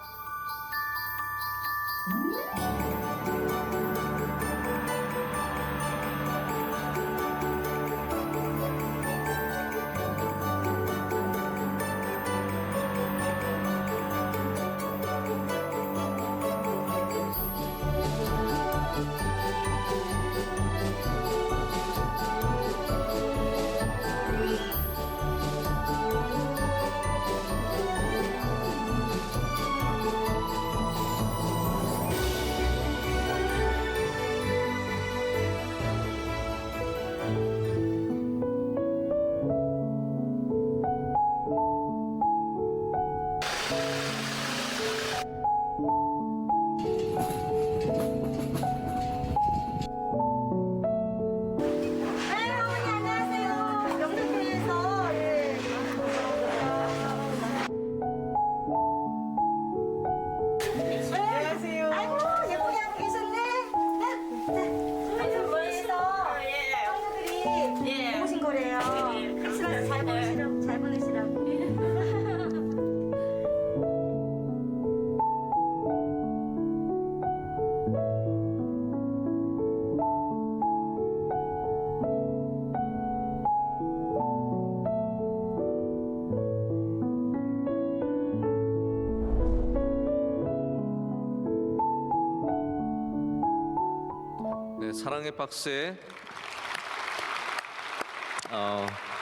네, 사랑의 박스에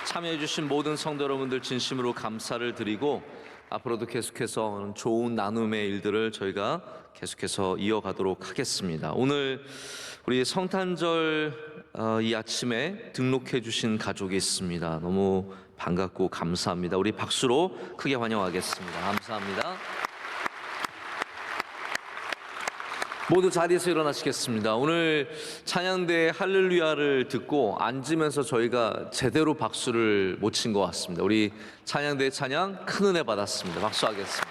참여해주신 모든 성도 여러분들 진심으로 감사를 드리고 앞으로도 계속해서 좋은 나눔의 일들을 저희가 계속해서 이어가도록 하겠습니다. 오늘 우리 성탄절 이 아침에 등록해주신 가족이 있습니다. 너무 반갑고 감사합니다. 우리 박수로 크게 환영하겠습니다. 감사합니다. 모두 자리에서 일어나시겠습니다. 오늘 찬양대 할렐루야를 듣고 앉으면서 저희가 제대로 박수를 못 친 것 같습니다. 우리 찬양대 찬양 큰 은혜 받았습니다. 박수하겠습니다.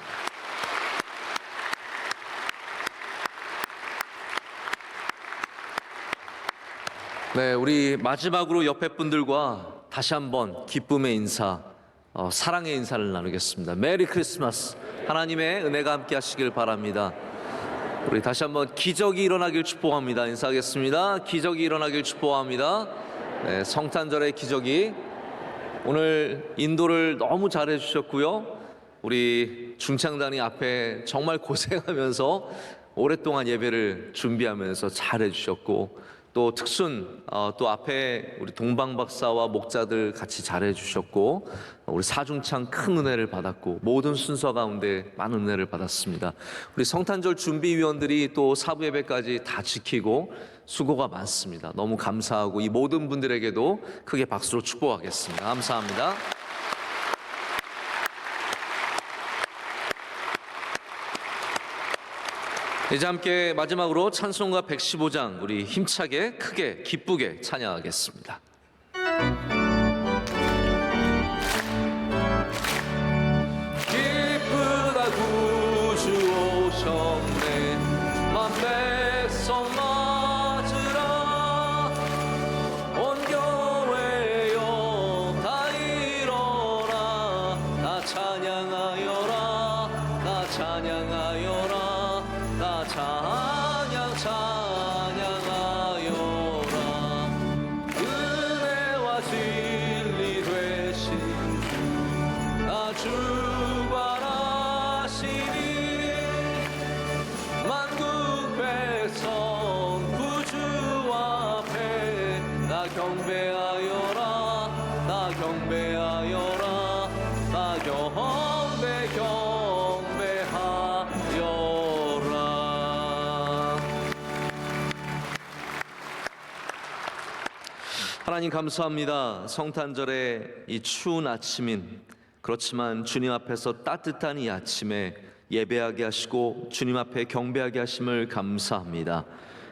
네, 우리 마지막으로 옆에 분들과 다시 한번 기쁨의 인사, 사랑의 인사를 나누겠습니다. 메리 크리스마스. 하나님의 은혜가 함께 하시길 바랍니다. 우리 다시 한번 기적이 일어나길 축복합니다. 인사하겠습니다. 기적이 일어나길 축복합니다. 네, 성탄절의 기적이 오늘 인도를 너무 잘해 주셨고요. 우리 중창단이 앞에 정말 고생하면서 오랫동안 예배를 준비하면서 잘해 주셨고 또 특순 또 앞에 우리 동방 박사와 목자들 같이 잘해 주셨고 우리 사중창 큰 은혜를 받았고 모든 순서 가운데 많은 은혜를 받았습니다. 우리 성탄절 준비위원들이 또 사부 예배까지 다 지키고 수고가 많습니다. 너무 감사하고 이 모든 분들에게도 크게 박수로 축복하겠습니다. 감사합니다. 이제 함께 마지막으로 찬송가 115장 우리 힘차게 크게 기쁘게 찬양하겠습니다. 기쁘다 구주 오셨네 만 백성 맞으라 온 교회여 다 일어나 다 찬양하여라 다 찬양하여라 다 찬양 찬양하여라 은혜와 진리 되신 나 주관하시니 만국 백성 구주 앞에 나 경배하여라 나 경배하여라 나 경배하여라. 하나님 감사합니다. 성탄절의 이 추운 아침인 그렇지만 주님 앞에서 따뜻한 이 아침에 예배하게 하시고 주님 앞에 경배하게 하심을 감사합니다.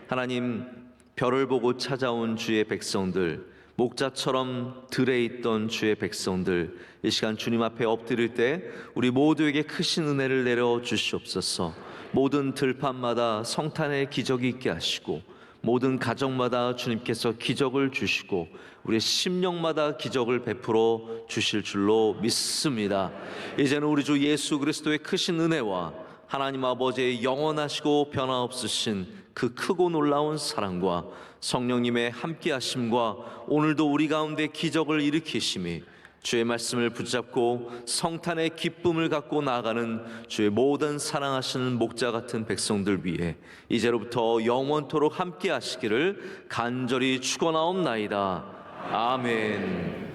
하나님 별을 보고 찾아온 주의 백성들 목자처럼 들에 있던 주의 백성들 이 시간 주님 앞에 엎드릴 때 우리 모두에게 크신 은혜를 내려 주시옵소서. 모든 들판마다 성탄의 기적이 있게 하시고 모든 가정마다 주님께서 기적을 주시고 우리의 심령마다 기적을 베풀어 주실 줄로 믿습니다. 이제는 우리 주 예수 그리스도의 크신 은혜와 하나님 아버지의 영원하시고 변화없으신 그 크고 놀라운 사랑과 성령님의 함께하심과 오늘도 우리 가운데 기적을 일으키심이 주의 말씀을 붙잡고 성탄의 기쁨을 갖고 나아가는 주의 모든 사랑하시는 목자 같은 백성들 위해 이제로부터 영원토록 함께 하시기를 간절히 축원하옵나이다. 아멘.